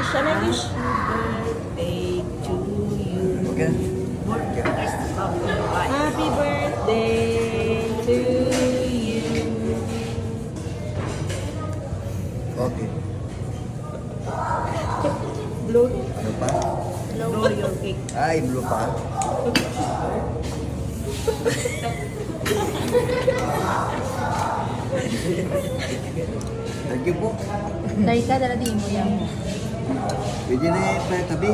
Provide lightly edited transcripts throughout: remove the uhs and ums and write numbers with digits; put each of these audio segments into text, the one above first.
wish. Ano yung wish? Birthday to you. Okay. Happy birthday to you. Okay. Blow. Ano pa? Blow your cake. Ay, blue pa. Thank you po. Dahil ka, dala di mo yan. Pwede na yung tabi.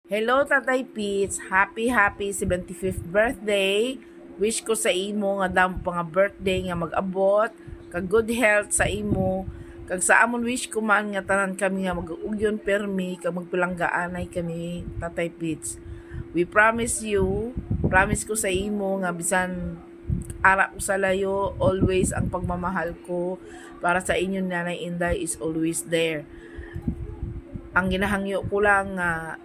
Hello, Tatay Pits. Happy 75th birthday. Wish ko sa imo nga damo pa nga birthday nga mag-abot. Kag good health sa imo. Kag sa amon wish ko man nga tanan kami nga mag-ugyon permi kag magpilanggaanay kami, Tatay Pits. We promise ko sa imo nga bisan ara ko sa layo, always ang pagmamahal ko para sa inyo, Nanay Inday, is always there. Ang ginahangyo ko lang nga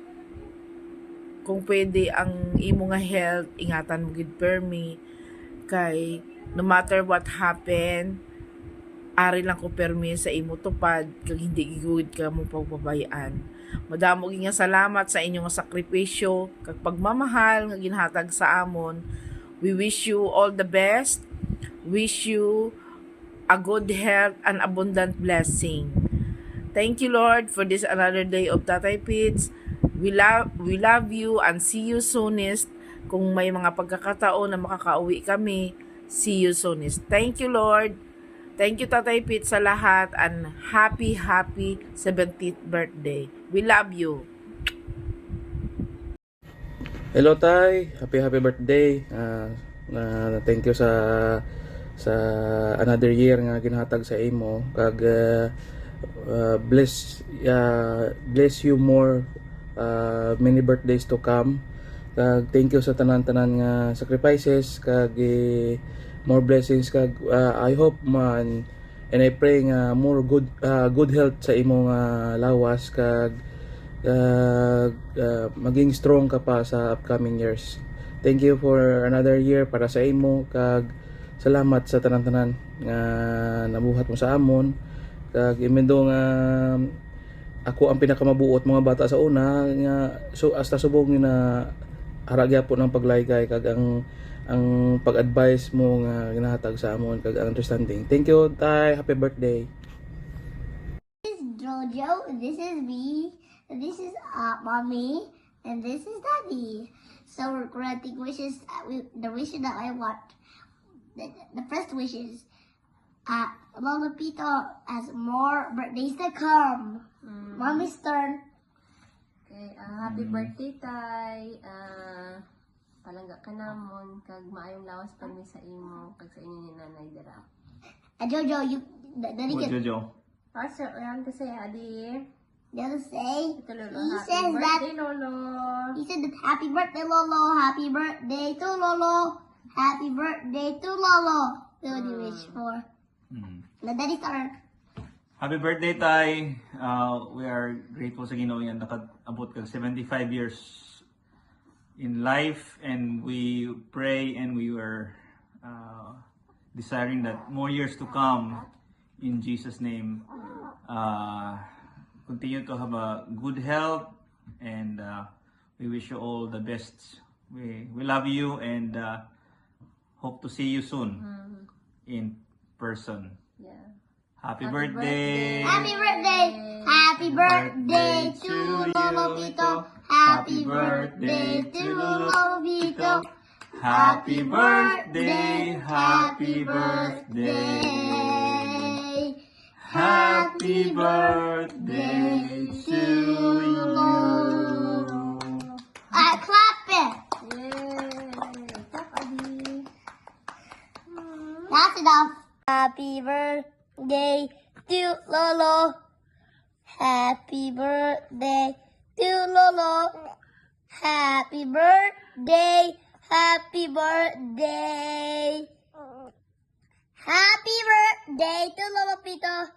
kung pwede ang imo nga health, ingatan mo gid permi kay no matter what happen, ari lang ko permi sa imo tupad kag hindi gigud ka mo pagbabayaan. Madamo nga salamat sa inyong sakripisyo kag pagmamahal nga ginhatag sa amon. We wish you all the best. Wish you a good health and abundant blessing. Thank you, Lord, for this another day of Tatay Pits. We love you and see you soonest. Kung may mga pagkakataon na makakauwi kami, see you soonest. Thank you, Lord. Thank you, Tatay Pits, sa lahat, and happy 70th birthday. We love you. Hello Tay, happy birthday. Thank you sa another year nga ginhatag sa imo kag bless you more, many birthdays to come. Kag thank you sa tanan-tanan nga sacrifices kag more blessings kag I hope man and I pray nga more good health sa imo nga lawas kag maging strong ka pa sa upcoming years. Thank you for another year para sa imo kag salamat sa tanan-tanan nga nabuhat mo sa amon kag imendo nga ako ang pinakamabuot mga bata sa una nga so hasta subong na haragya po ng paglaygay kag ang pag-advise mo nga ginahatag sa amon kag ang understanding. Thank you Tay, happy birthday. This is Jojo, this is me, and this is mommy, and this is daddy. So we're granting wishes. The wish that I want. The first wish is, Lola Pito has more birthdays to come. Mommy's turn. Okay, happy birthday, Tay. Palangga ka namon, kag maayong lawas pa mi sa imo, kag sa inyo ni Nanay Dara. Jojo, daddy can. Jojo. Pastor, ayan kasi, Adi. Just say. Ito, Lolo. He Happy says birthday, that. Lolo. He said that happy birthday, Lolo. Happy birthday to Lolo. Happy birthday to Lolo. That's what you wish for. Now, daddy's turn. Happy birthday, Tay. We are grateful sa Ginoo nga nakaabot ka 75 years in life, and we pray and we were desiring that more years to come in Jesus' name. Continue to have a good health, and we wish you all the best. We love you and hope to see you soon in person. Yeah. Happy birthday! Happy birthday! Happy birthday to Lolo Pito! Happy birthday to Lolo Pito! Happy birthday! Happy birthday! Happy birthday to you! Clap it! Yay! Tap, Adi. That's enough. Happy birthday to Lolo. Happy birthday to Lolo. Happy birthday. Happy birthday. Happy birthday to Lolo Pito.